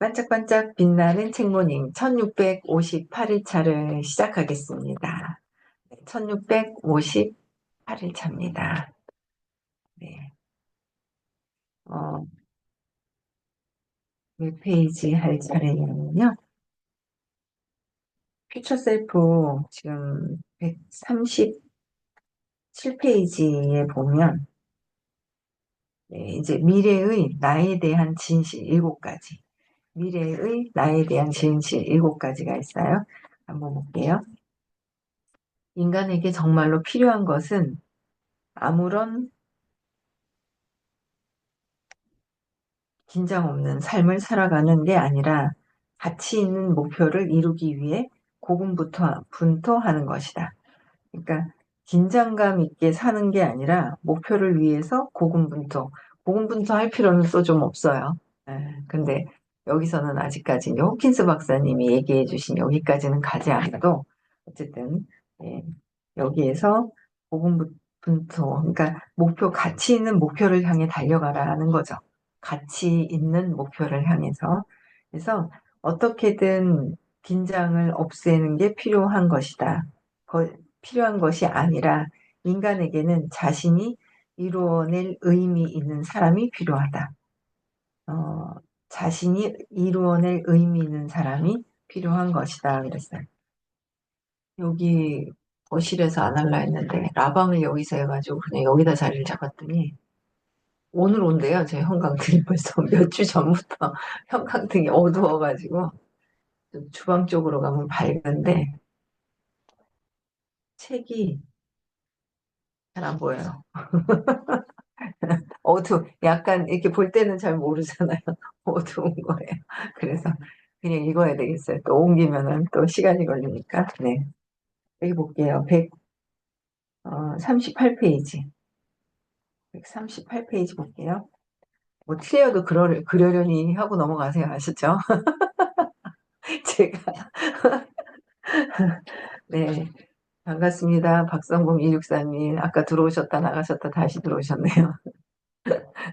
반짝반짝 빛나는 책모닝 1658일차를 시작하겠습니다. 1658일차입니다. 네. 몇 페이지 할 차례냐면요. 퓨처 셀프 지금 137페이지에 보면 이제 미래의 나에 대한 진실 7가지. 미래의 나에 대한 진실 7가지가 있어요. 한번 볼게요. 인간에게 정말로 필요한 것은 아무런 긴장 없는 삶을 살아가는 게 아니라 가치 있는 목표를 이루기 위해 고군분투하는 것이다. 그러니까 긴장감 있게 사는 게 아니라 목표를 위해서 고군분투할 필요는 또 좀 없어요. 근데 여기서는 아직까지 이제 호킨스 박사님이 얘기해 주신 여기까지는 가지 않아도 어쨌든 예, 여기에서 고군분투, 그러니까 가치 있는 목표를 향해 달려가라는 거죠. 가치 있는 목표를 향해서. 그래서 어떻게든 긴장을 없애는 게 필요한 것이다. 필요한 것이 아니라 인간에게는 자신이 이루어낼 의미 있는 사람이 필요하다. 어, 자신이 이루어낼 의미 있는 사람이 필요한 것이다. 그랬어요. 여기 거실에서 안 할라 했는데 라방을 여기서 해가지고 그냥 여기다 자리를 잡았더니 오늘 온대요. 제 형광등이 벌써 몇 주 전부터 형광등이 어두워가지고 좀 주방 쪽으로 가면 밝은데 책이 잘 안 보여요. 약간 이렇게 볼 때는 잘 모르잖아요. 어두운 거예요. 그래서 그냥 읽어야 되겠어요. 또 옮기면은 또 시간이 걸리니까. 네. 여기 볼게요. 138페이지. 138페이지 볼게요. 뭐 틀려도 그러려니 하고 넘어가세요. 아시죠? 제가, 네. 반갑습니다. 박성봉 264님. 아까 들어오셨다 나가셨다 다시 들어오셨네요.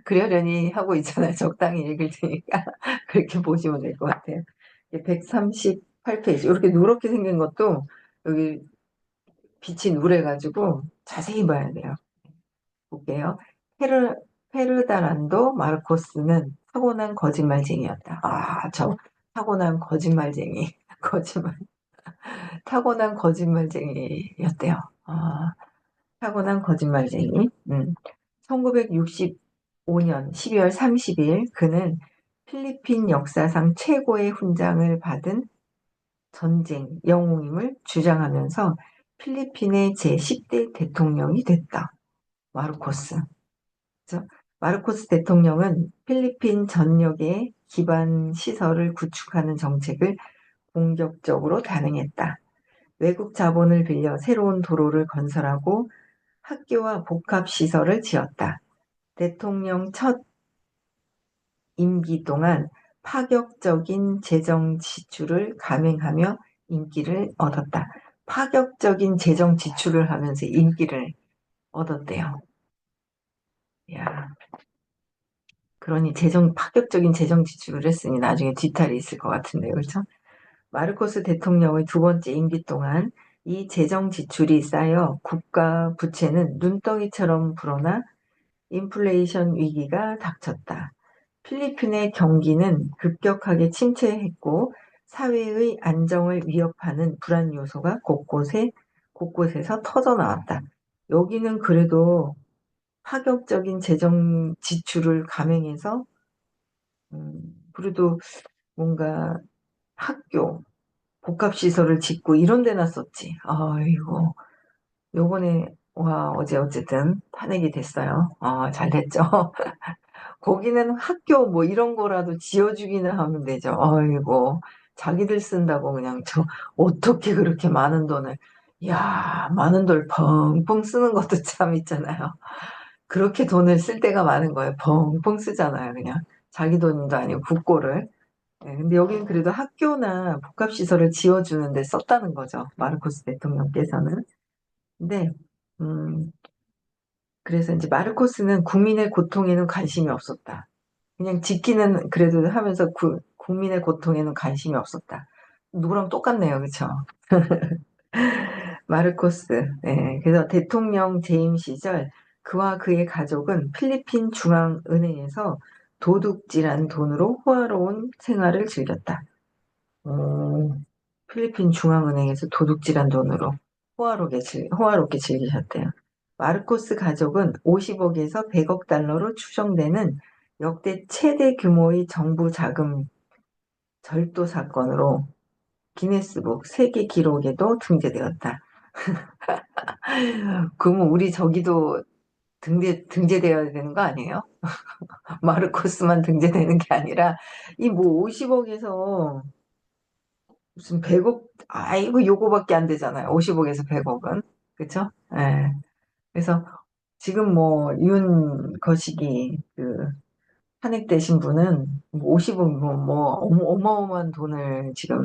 그러려니 하고 있잖아요. 적당히 읽을 테니까. 그렇게 보시면 될 것 같아요. 138페이지. 이렇게 누렇게 생긴 것도 여기 빛이 누래가지고 자세히 봐야 돼요. 볼게요. 페르, 페르다란도 마르코스는 타고난 거짓말쟁이였다. 저 타고난 거짓말쟁이. 거짓말. 타고난 거짓말쟁이였대요. 타고난 거짓말쟁이. 1965년 12월 30일 그는 필리핀 역사상 최고의 훈장을 받은 전쟁 영웅임을 주장하면서 필리핀의 제10대 대통령이 됐다. 마르코스. 그죠? 마르코스 대통령은 필리핀 전역의 기반 시설을 구축하는 정책을 공격적으로 단행했다. 외국 자본을 빌려 새로운 도로를 건설하고 학교와 복합시설을 지었다. 대통령 첫 임기 동안 파격적인 재정 지출을 감행하며 인기를 얻었다. 파격적인 재정 지출을 하면서 인기를 얻었대요. 야, 그러니 파격적인 재정 지출을 했으니 나중에 뒤탈이 있을 것 같은데요, 그렇죠? 마르코스 대통령의 두 번째 임기 동안 이 재정 지출이 쌓여 국가 부채는 눈덩이처럼 불어나 인플레이션 위기가 닥쳤다. 필리핀의 경기는 급격하게 침체했고 사회의 안정을 위협하는 불안 요소가 곳곳에서 터져 나왔다. 여기는 그래도 파격적인 재정 지출을 감행해서 그래도 뭔가 학교, 복합시설을 짓고 이런 데나 썼지. 아이고, 요번에, 와, 어제 어쨌든 탄핵이 됐어요. 잘 됐죠. 거기는 학교 뭐 이런 거라도 지어주기는 하면 되죠. 아이고, 자기들 쓴다고 그냥 어떻게 그렇게 많은 돈을, 야, 많은 돈 펑펑 쓰는 것도 참 있잖아요. 그렇게 돈을 쓸 때가 많은 거예요. 펑펑 쓰잖아요, 그냥. 자기 돈도 아니고 국고를. 근데 여기는 그래도 학교나 복합시설을 지어주는데 썼다는 거죠. 마르코스 대통령께서는. 근데, 음, 그래서 이제 마르코스는 국민의 고통에는 관심이 없었다. 그냥 짓기는 그래도 하면서 국민의 고통에는 관심이 없었다. 누구랑 똑같네요, 그쵸? 마르코스. 네, 그래서 대통령 재임 시절 그와 그의 가족은 필리핀 중앙은행에서 도둑질한 돈으로 호화로운 생활을 즐겼다. 오, 필리핀 중앙은행에서 도둑질한 돈으로 호화롭게 즐기셨대요. 마르코스 가족은 50억에서 100억 달러로 추정되는 역대 최대 규모의 정부 자금 절도 사건으로 기네스북 세계 기록에도 등재되었다. 그러면 우리 저기도 등재되어야 되는 거 아니에요? 마르코스만 등재되는 게 아니라 이 뭐 50억에서 무슨 100억, 아이고 요거밖에 안 되잖아요. 50억에서 100억은. 그쵸? 예. 그래서 지금 뭐 윤 거시기 그 탄핵되신 분은 50억 어마어마한 돈을 지금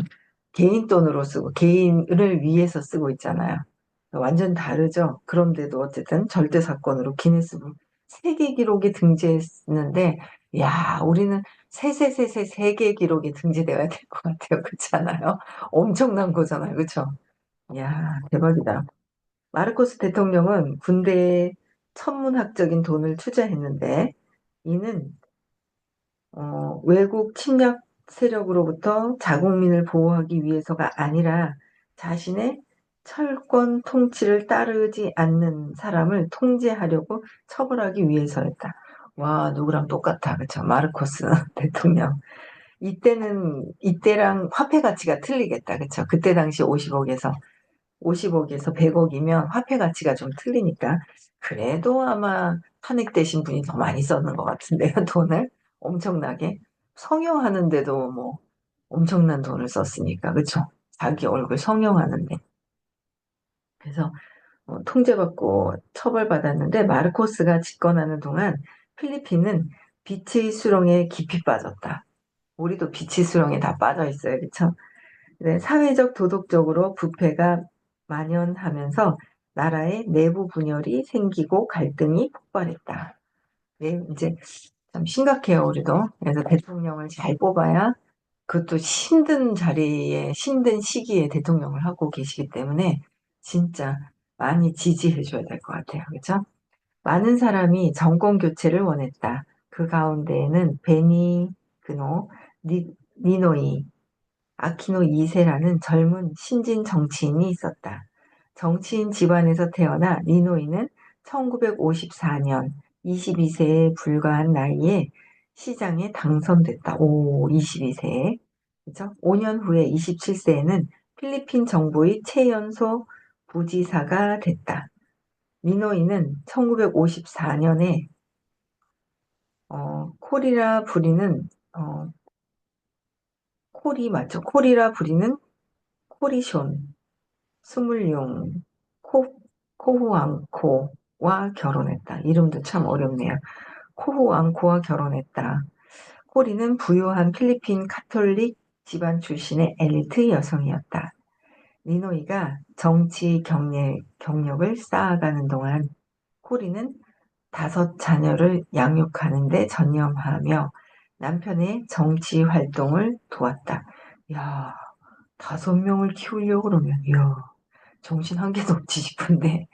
개인 돈으로 쓰고 개인을 위해서 쓰고 있잖아요. 완전 다르죠. 그런데도 어쨌든 절대 사건으로 기네스북 세계 기록에 등재했는데, 야, 우리는 세세세세 세계 기록에 등재되어야 될 것 같아요. 그렇지 않아요? 엄청난 거잖아요. 그렇죠? 야, 대박이다. 마르코스 대통령은 군대에 천문학적인 돈을 투자했는데, 이는 외국 침략 세력으로부터 자국민을 보호하기 위해서가 아니라 자신의 철권 통치를 따르지 않는 사람을 통제하려고 처벌하기 위해서였다. 와, 누구랑 똑같아. 그쵸? 마르코스 대통령. 이때랑 화폐 가치가 틀리겠다. 그쵸? 그때 당시 50억에서 100억이면 화폐 가치가 좀 틀리니까. 그래도 아마 탄핵되신 분이 더 많이 썼는 것 같은데요, 돈을. 엄청나게. 성형하는데도 뭐 엄청난 돈을 썼으니까, 그쵸? 자기 얼굴 성형하는데. 그래서 통제받고 처벌받았는데 마르코스가 집권하는 동안 필리핀은 빛의 수렁에 깊이 빠졌다. 우리도 빛의 수렁에 다 빠져 있어요, 그쵸? 네, 사회적 도덕적으로 부패가 만연하면서 나라의 내부 분열이 생기고 갈등이 폭발했다. 네, 이제 참 심각해요, 우리도. 그래서 대통령을 잘 뽑아야 그것도 힘든 자리에, 힘든 시기에 대통령을 하고 계시기 때문에 진짜 많이 지지해 줘야 될 것 같아요. 그죠? 많은 사람이 정권 교체를 원했다. 그 가운데에는 베니그노, 니노이, 아키노 2세라는 젊은 신진 정치인이 있었다. 정치인 집안에서 태어나 니노이는 1954년 22세에 불과한 나이에 시장에 당선됐다. 오, 22세. 그죠? 5년 후에 27세에는 필리핀 정부의 최연소 부지사가 됐다. 니노이는 1954년에 콜이라 부리는 콜이 맞죠? 콜이라 부리는 코리숀 스물용 코후앙코와 결혼했다. 이름도 참 어렵네요. 코후앙코와 결혼했다. 코리는 부유한 필리핀 카톨릭 집안 출신의 엘리트 여성이었다. 니노이가 정치 경력을 쌓아가는 동안 코리는 5자녀를 양육하는 데 전념하며 남편의 정치 활동을 도왔다. 야, 5명을 키우려고 그러면, 이야, 정신 한 개도 없지 싶은데,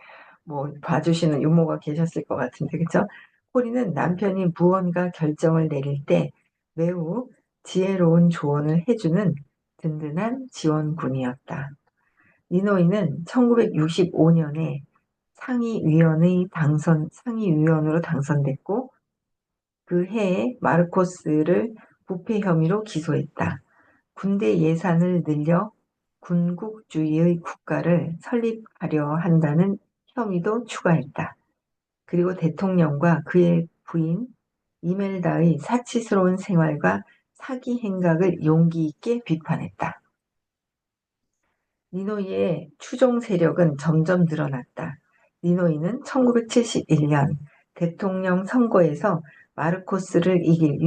뭐, 봐주시는 유모가 계셨을 것 같은데, 그쵸? 코리는 남편이 무언가 결정을 내릴 때 매우 지혜로운 조언을 해주는 든든한 지원군이었다. 니노이는 1965년에 상위위원으로 당선됐고, 그 해에 마르코스를 부패 혐의로 기소했다. 군대 예산을 늘려 군국주의의 국가를 설립하려 한다는 혐의도 추가했다. 그리고 대통령과 그의 부인 이멜다의 사치스러운 생활과 사기 행각을 용기 있게 비판했다. 니노이의 추종 세력은 점점 늘어났다. 니노이는 1971년 대통령 선거에서 마르코스를 이길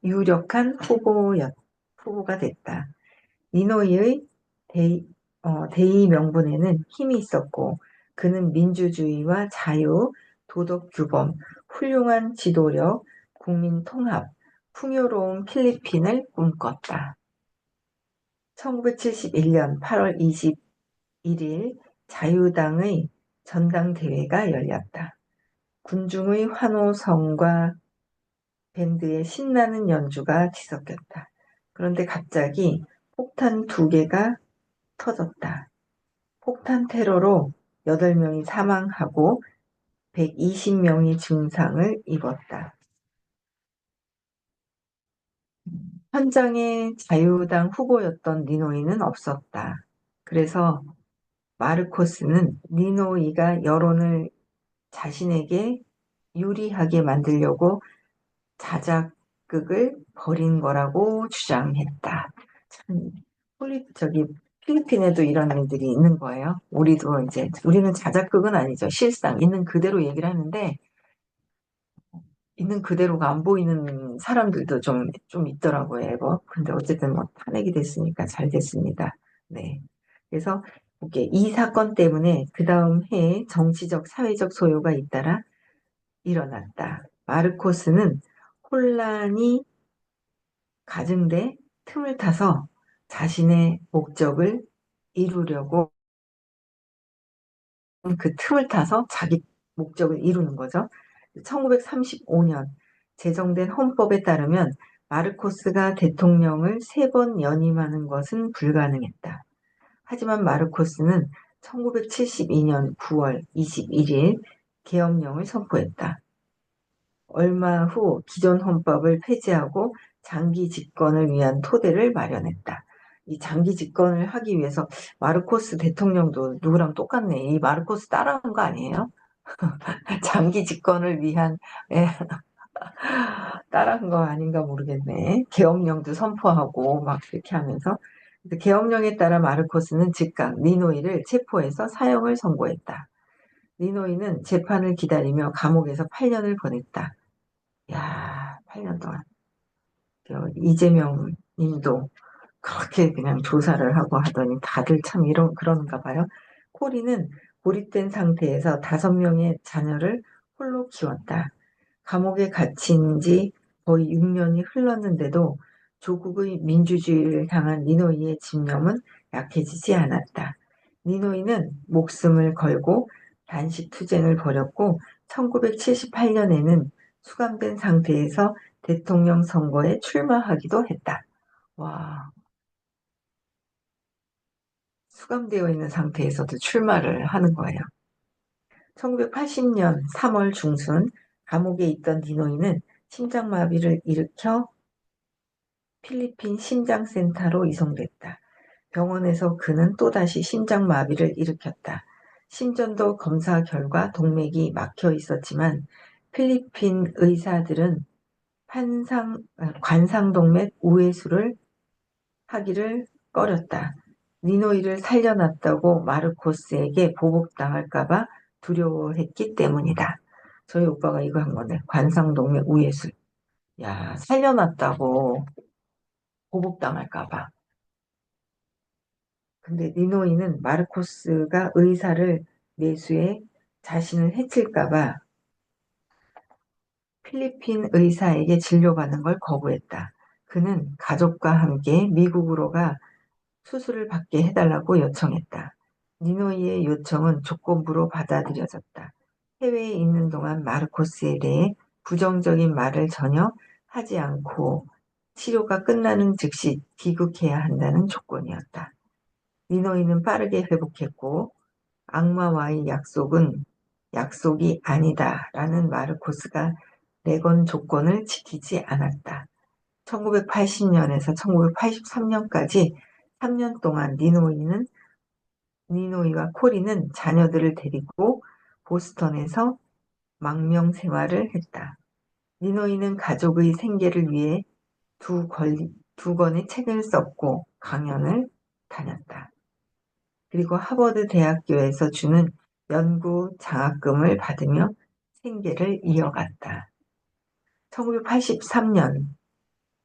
유력한 후보가 됐다. 니노이의 대의 명분에는 힘이 있었고 그는 민주주의와 자유, 도덕 규범, 훌륭한 지도력, 국민 통합, 풍요로운 필리핀을 꿈꿨다. 1971년 8월 21일 자유당의 전당대회가 열렸다. 군중의 환호성과 밴드의 신나는 연주가 뒤섞였다. 그런데 갑자기 폭탄 2개가 터졌다. 폭탄 테러로 8명이 사망하고 120명이 증상을 입었다. 현장에 자유당 후보였던 니노이는 없었다. 그래서 마르코스는 니노이가 여론을 자신에게 유리하게 만들려고 자작극을 벌인 거라고 주장했다. 참, 필리핀에도 이런 일들이 있는 거예요. 우리는 자작극은 아니죠. 실상 있는 그대로 얘기를 하는데, 있는 그대로가 안 보이는 사람들도 좀 있더라고요, 근데 어쨌든 뭐 탄핵이 됐으니까 잘 됐습니다. 네. 그래서 이 사건 때문에 그 다음 해에 정치적, 사회적 소요가 잇따라 일어났다. 마르코스는 혼란이 가중돼 틈을 타서 자신의 목적을 이루려고 그 틈을 타서 자기 목적을 이루는 거죠. 1935년 제정된 헌법에 따르면 마르코스가 대통령을 3번 연임하는 것은 불가능했다. 하지만 마르코스는 1972년 9월 21일 계엄령을 선포했다. 얼마 후 기존 헌법을 폐지하고 장기 집권을 위한 토대를 마련했다. 이 장기 집권을 하기 위해서 마르코스 대통령도 누구랑 똑같네. 이 마르코스 따라한 거 아니에요? 장기 집권을 위한 예, 따라한 거 아닌가 모르겠네. 계엄령도 선포하고 막 그렇게 하면서 계엄령에 따라 마르코스는 즉각 니노이를 체포해서 사형을 선고했다. 니노이는 재판을 기다리며 감옥에서 8년을 보냈다. 야, 8년 동안. 이재명 님도 그렇게 그냥 조사를 하고 하더니 다들 참 그런가 봐요. 코리는 고립된 상태에서 5명의 자녀를 홀로 키웠다. 감옥에 갇힌 지 거의 6년이 흘렀는데도 조국의 민주주의를 향한 니노이의 집념은 약해지지 않았다. 니노이는 목숨을 걸고 단식 투쟁을 벌였고 1978년에는 수감된 상태에서 대통령 선거에 출마하기도 했다. 와, 수감되어 있는 상태에서도 출마를 하는 거예요. 1980년 3월 중순 감옥에 있던 니노이는 심장마비를 일으켜 필리핀 심장센터로 이송됐다. 병원에서 그는 또다시 심장마비를 일으켰다. 심전도 검사 결과 동맥이 막혀 있었지만 필리핀 의사들은 관상동맥 우회수를 하기를 꺼렸다. 니노이를 살려놨다고 마르코스에게 보복당할까봐 두려워했기 때문이다. 저희 오빠가 이거 한 건데 관상동맥 우회술. 야, 살려놨다고 보복당할까봐. 근데 니노이는 마르코스가 의사를 내수해 자신을 해칠까봐 필리핀 의사에게 진료받는 걸 거부했다. 그는 가족과 함께 미국으로 가 수술을 받게 해달라고 요청했다. 니노이의 요청은 조건부로 받아들여졌다. 해외에 있는 동안 마르코스에 대해 부정적인 말을 전혀 하지 않고 치료가 끝나는 즉시 귀국해야 한다는 조건이었다. 니노이는 빠르게 회복했고 악마와의 약속은 약속이 아니다라는 마르코스가 내건 조건을 지키지 않았다. 1980년에서 1983년까지 3년 동안 니노이와 코리는 자녀들을 데리고 보스턴에서 망명 생활을 했다. 니노이는 가족의 생계를 위해 두 권의 책을 썼고 강연을 다녔다. 그리고 하버드 대학교에서 주는 연구 장학금을 받으며 생계를 이어갔다. 1983년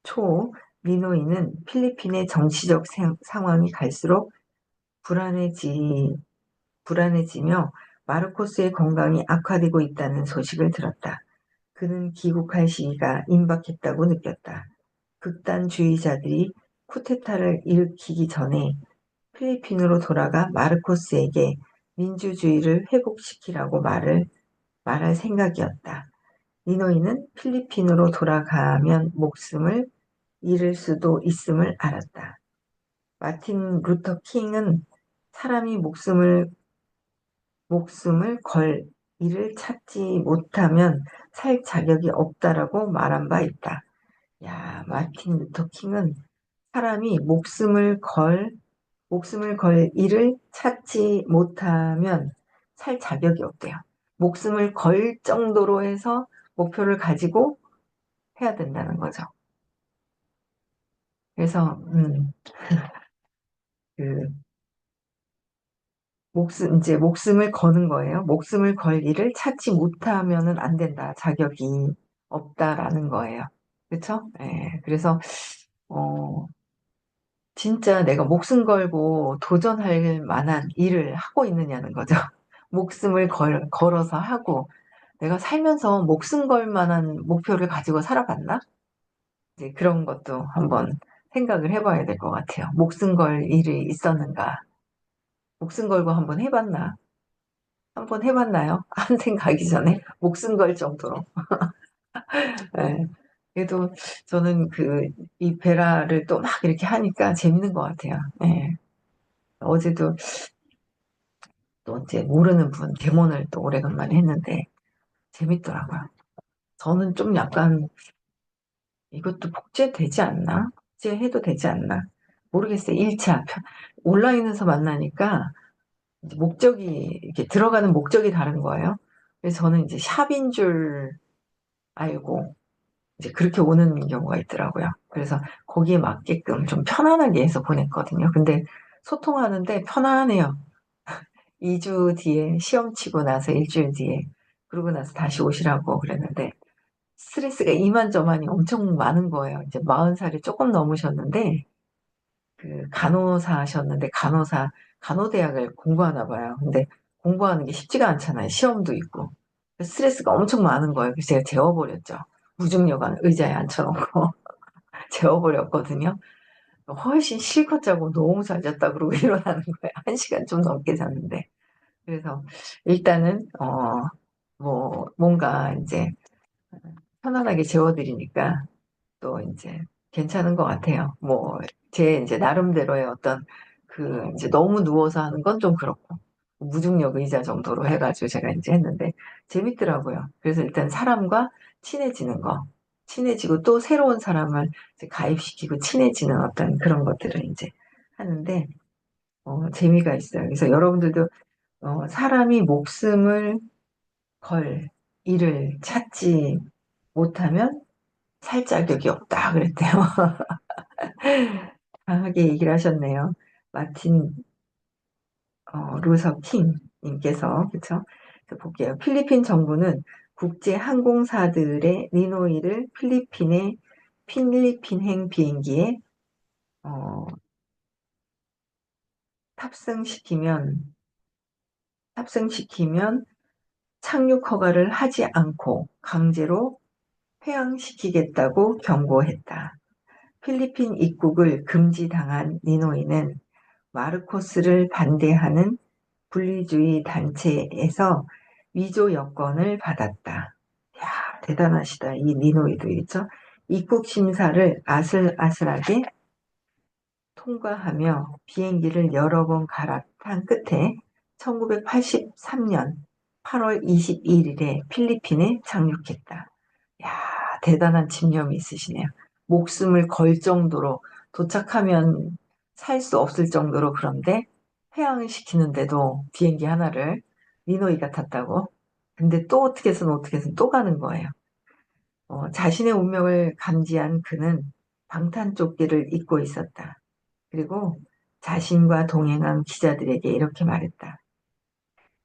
초 니노이는 필리핀의 정치적 상황이 갈수록 불안해지며 마르코스의 건강이 악화되고 있다는 소식을 들었다. 그는 귀국할 시기가 임박했다고 느꼈다. 극단주의자들이 쿠데타를 일으키기 전에 필리핀으로 돌아가 마르코스에게 민주주의를 회복시키라고 말할 생각이었다. 니노이는 필리핀으로 돌아가면 목숨을 잃을 수도 있음을 알았다. 마틴 루터 킹은 사람이 목숨을 걸 일을 찾지 못하면 살 자격이 없다라고 말한 바 있다. 야, 마틴 루터 킹은 사람이 목숨을 걸 일을 찾지 못하면 살 자격이 없대요. 목숨을 걸 정도로 해서 목표를 가지고 해야 된다는 거죠. 그래서, 그, 이제 목숨을 거는 거예요. 목숨을 걸 일을 찾지 못하면은 안 된다. 자격이 없다라는 거예요. 그쵸? 예. 그래서, 어, 진짜 내가 목숨 걸고 도전할 만한 일을 하고 있느냐는 거죠. 목숨을 걸어서 하고, 내가 살면서 목숨 걸 만한 목표를 가지고 살아봤나? 이제 그런 것도 한번 생각을 해봐야 될 것 같아요. 목숨 걸 일이 있었는가? 목숨 걸고 한번 해봤나? 한번 해봤나요? 한 생각하기 전에 목숨 걸 정도로. 예. 그래도 저는 이 베라를 또 막 이렇게 하니까 재밌는 것 같아요. 예. 어제도 또 이제 모르는 분 데몬을 또 오래간만에 했는데 재밌더라고요. 저는 좀 약간 이것도 복제되지 않나? 복제해도 되지 않나? 모르겠어요. 1차 온라인에서 만나니까 이제 이렇게 들어가는 목적이 다른 거예요. 그래서 저는 이제 샵인 줄 알고 이제 그렇게 오는 경우가 있더라고요. 그래서 거기에 맞게끔 좀 편안하게 해서 보냈거든요. 근데 소통하는데 편안해요. 2주 뒤에 시험 치고 나서 일주일 뒤에 그러고 나서 다시 오시라고 그랬는데 스트레스가 이만저만이 엄청 많은 거예요. 이제 40살이 조금 넘으셨는데 간호사 하셨는데 간호대학을 공부하나 봐요. 근데 공부하는 게 쉽지가 않잖아요. 시험도 있고. 스트레스가 엄청 많은 거예요. 그래서 제가 재워버렸죠. 무중력한 의자에 앉혀놓고 재워버렸거든요. 훨씬 실컷 자고 너무 잘 잤다 그러고 일어나는 거예요. 1시간 좀 넘게 잤는데. 그래서 일단은 뭔가 이제 편안하게 재워드리니까 또 이제 괜찮은 것 같아요. 제 이제 나름대로의 어떤 이제 너무 누워서 하는 건 좀 그렇고, 무중력 의자 정도로 해가지고 제가 이제 했는데, 재밌더라고요. 그래서 일단 사람과 친해지는 거, 친해지고 또 새로운 사람을 이제 가입시키고 친해지는 어떤 그런 것들을 이제 하는데, 재미가 있어요. 그래서 여러분들도, 사람이 목숨을 걸 일을 찾지 못하면 살 자격이 없다 그랬대요. 강하게 얘기를 하셨네요. 마틴 루서 킹 님께서 그쵸? 그래서 볼게요. 필리핀 정부는 국제 항공사들의 니노이를 필리핀행 비행기에 어, 탑승시키면 탑승시키면 착륙 허가를 하지 않고 강제로 회항시키겠다고 경고했다. 필리핀 입국을 금지당한 니노이는 마르코스를 반대하는 분리주의 단체에서 위조 여권을 받았다. 야, 대단하시다. 이 니노이도 있죠. 입국 심사를 아슬아슬하게 통과하며 비행기를 여러 번 갈아탄 끝에 1983년 8월 21일에 필리핀에 착륙했다. 야, 대단한 집념이 있으시네요. 목숨을 걸 정도로 도착하면 살 수 없을 정도로 그런데 회항을 시키는데도 비행기 하나를 니노이가 탔다고. 근데 또 어떻게 해서는 또 가는 거예요. 자신의 운명을 감지한 그는 방탄조끼를 입고 있었다. 그리고 자신과 동행한 기자들에게 이렇게 말했다.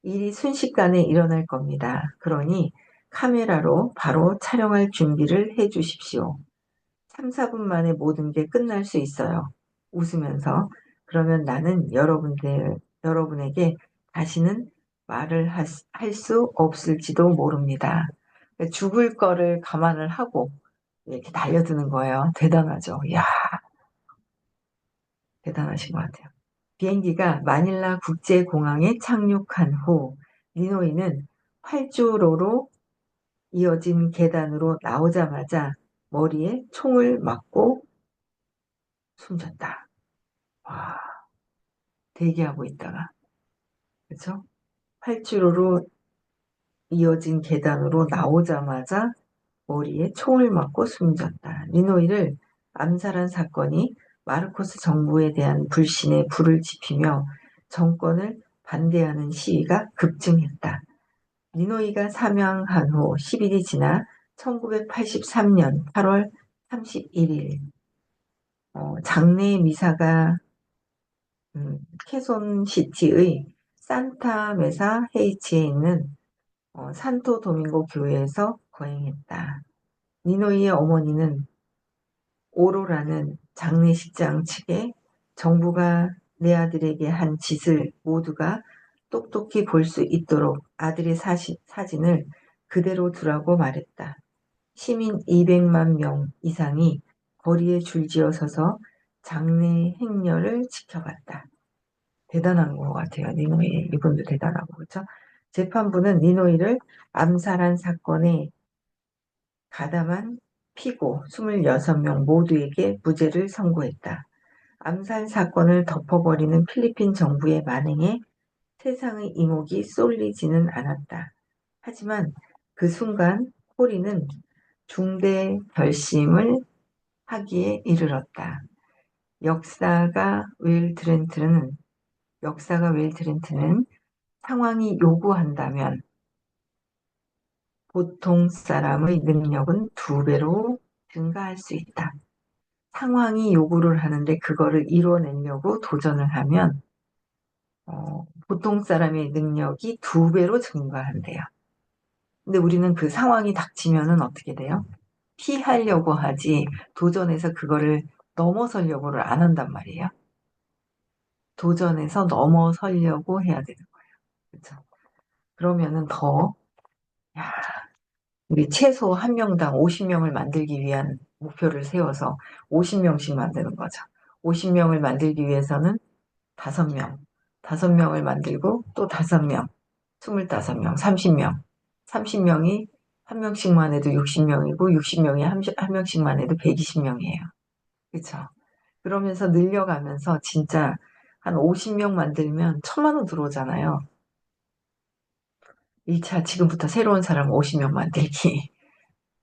일이 순식간에 일어날 겁니다. 그러니 카메라로 바로 촬영할 준비를 해 주십시오. 3, 4분 만에 모든 게 끝날 수 있어요. 웃으면서 그러면 나는 여러분에게 다시는 말을 할 수 없을지도 모릅니다. 죽을 거를 감안을 하고 이렇게 달려드는 거예요. 대단하죠. 이야, 대단하신 것 같아요. 비행기가 마닐라 국제공항에 착륙한 후 니노이는 활주로로 이어진 계단으로 나오자마자 머리에 총을 맞고 숨졌다. 와, 대기하고 있다가, 그렇죠? 활주로로 이어진 계단으로 나오자마자 머리에 총을 맞고 숨졌다. 니노이를 암살한 사건이 마르코스 정부에 대한 불신에 불을 지피며 정권을 반대하는 시위가 급증했다. 니노이가 사망한 후 10일이 지나 1983년 8월 31일 장례 미사가 케손시티의 산타 메사 헤이치에 있는 산토 도밍고 교회에서 거행했다. 니노이의 어머니는 오로라는 장례식장 측에 정부가 내 아들에게 한 짓을 모두가 똑똑히 볼 수 있도록 아들의 사진을 그대로 두라고 말했다. 시민 200만 명 이상이 거리에 줄지어 서서 장례 행렬을 지켜봤다. 대단한 것 같아요. 니노이 이분도 대단하고 그렇죠? 재판부는 니노이를 암살한 사건에 가담한 피고 26명 모두에게 무죄를 선고했다. 암살 사건을 덮어버리는 필리핀 정부의 만행에 세상의 이목이 쏠리지는 않았다. 하지만 그 순간 코리는 중대 결심을 하기에 이르렀다. 역사가 웰트렌트는 상황이 요구한다면 보통 사람의 능력은 2배로 증가할 수 있다. 상황이 요구를 하는데 그거를 이뤄내려고 도전을 하면 보통 사람의 능력이 2배로 증가한대요. 근데 우리는 그 상황이 닥치면은 어떻게 돼요? 피하려고 하지 도전해서 그거를 넘어서려고를 안 한단 말이에요. 도전해서 넘어서려고 해야 되는 거예요. 그렇죠? 그러면은 더 야, 우리 최소 한 명당 50명을 만들기 위한 목표를 세워서 50명씩 만드는 거죠. 50명을 만들기 위해서는 5명, 5명을 만들고 또 5명, 25명, 30명, 30명이 한 명씩만 해도 60명이고 60명이 한 명씩만 해도 120명이에요. 그렇죠? 그러면서 늘려가면서 진짜 한 50명 만들면 1,000만 원 들어오잖아요. 1차 지금부터 새로운 사람 50명 만들기.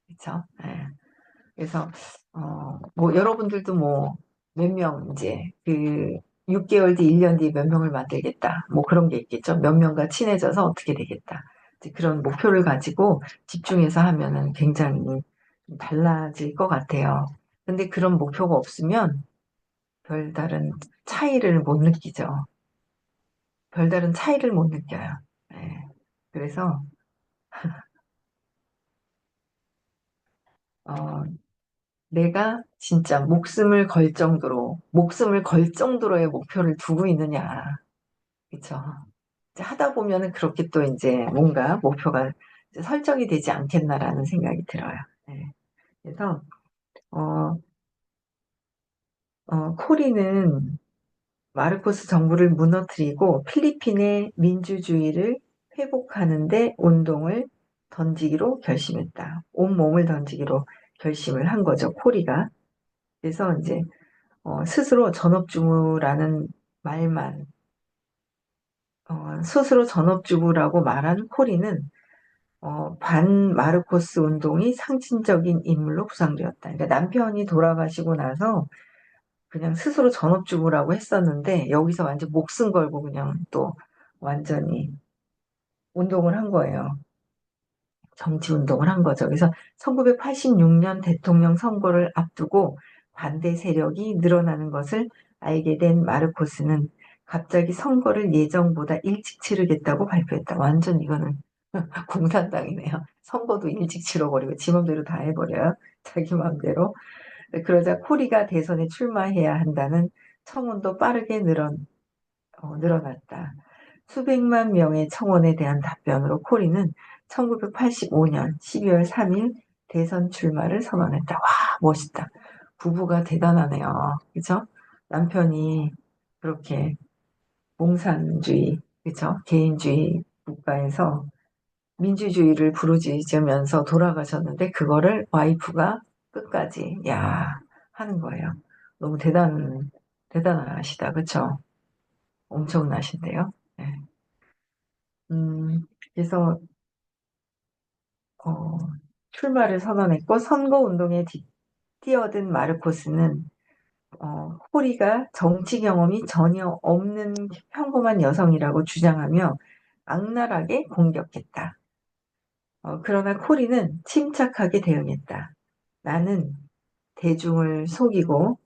그렇죠? 네. 그래서 뭐 여러분들도 뭐 몇 명 이제 그 6개월 뒤, 1년 뒤에 몇 명을 만들겠다. 뭐 그런 게 있겠죠. 몇 명과 친해져서 어떻게 되겠다. 이제 그런 목표를 가지고 집중해서 하면은 굉장히 좀 달라질 것 같아요. 근데 그런 목표가 없으면 별다른 차이를 못 느끼죠. 별다른 차이를 못 느껴요. 네. 그래서 어, 내가 진짜 목숨을 걸 정도로의 목표를 두고 있느냐. 그쵸? 이제 하다 보면은 그렇게 또 이제 뭔가 목표가 이제 설정이 되지 않겠나라는 생각이 들어요. 네. 그래서, 어, 코리는 마르코스 정부를 무너뜨리고 필리핀의 민주주의를 회복하는데 온동을 던지기로 결심했다. 온몸을 던지기로 결심을 한 거죠, 코리가. 그래서 이제 스스로 전업주부라는 말만, 스스로 전업주부라고 말한 코리는 반 마르코스 운동이 상징적인 인물로 구상되었다. 그러니까 남편이 돌아가시고 나서 그냥 스스로 전업주부라고 했었는데 여기서 완전 목숨 걸고 그냥 또 완전히 운동을 한 거예요. 정치 운동을 한 거죠. 그래서 1986년 대통령 선거를 앞두고 반대 세력이 늘어나는 것을 알게 된 마르코스는 갑자기 선거를 예정보다 일찍 치르겠다고 발표했다. 완전 이거는 공산당이네요. 선거도 일찍 치러버리고 지 맘대로 다 해버려요. 자기 맘대로. 그러자 코리가 대선에 출마해야 한다는 청원도 빠르게 늘어났다. 수백만 명의 청원에 대한 답변으로 코리는 1985년 12월 3일 대선 출마를 선언했다. 와, 멋있다. 부부가 대단하네요. 그죠? 남편이 그렇게 공산주의, 그죠? 개인주의 국가에서 민주주의를 부르짖으면서 돌아가셨는데 그거를 와이프가 끝까지 야 하는 거예요. 너무 대단하시다. 그쵸? 엄청나신데요. 네. 그래서 어, 출마를 선언했고 선거운동에 뛰어든 마르코스는 코리가 정치 경험이 전혀 없는 평범한 여성이라고 주장하며 악랄하게 공격했다. 그러나 코리는 침착하게 대응했다. 나는 대중을 속이고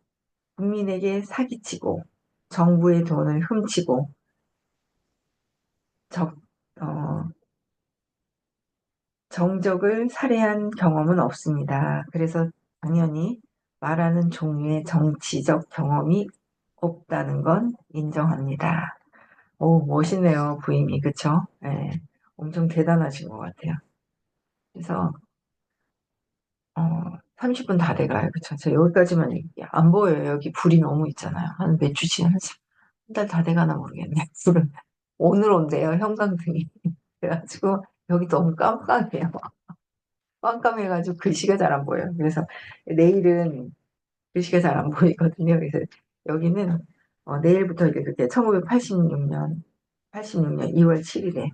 국민에게 사기치고 정부의 돈을 훔치고 적, 어, 정적을 살해한 경험은 없습니다. 그래서 당연히 말하는 종류의 정치적 경험이 없다는 건 인정합니다. 오, 멋있네요, 부임이. 그쵸? 예, 엄청 대단하신 것 같아요. 그래서, 30분 다 돼가요. 그쵸? 저 여기까지만 얘기해요. 안 보여요. 여기 불이 너무 있잖아요. 한 몇 주지? 한 달 다 돼가나 모르겠네. 불은. 오늘 온대요, 형광등이. 그래가지고, 여기 너무 깜깜해요. 깜깜해가지고 글씨가 잘 안 보여요. 그래서 내일은 글씨가 잘 안 보이거든요. 그래서 여기는 내일부터 이제 그때 1986년 2월 7일에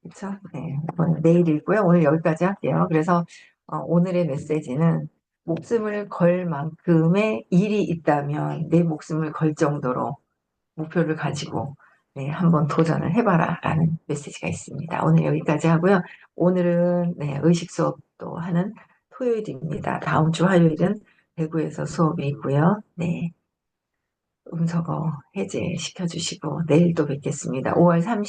그쵸? 네, 이번 내일 읽고요. 오늘 여기까지 할게요. 그래서 오늘의 메시지는 목숨을 걸 만큼의 일이 있다면 내 목숨을 걸 정도로 목표를 가지고 네, 한번 도전을 해봐라 라는 메시지가 있습니다. 오늘 여기까지 하고요. 오늘은 네, 의식 수업도 하는 토요일입니다. 다음 주 화요일은 대구에서 수업이 있고요. 네, 음성어 해제 시켜주시고 내일 또 뵙겠습니다. 5월 30일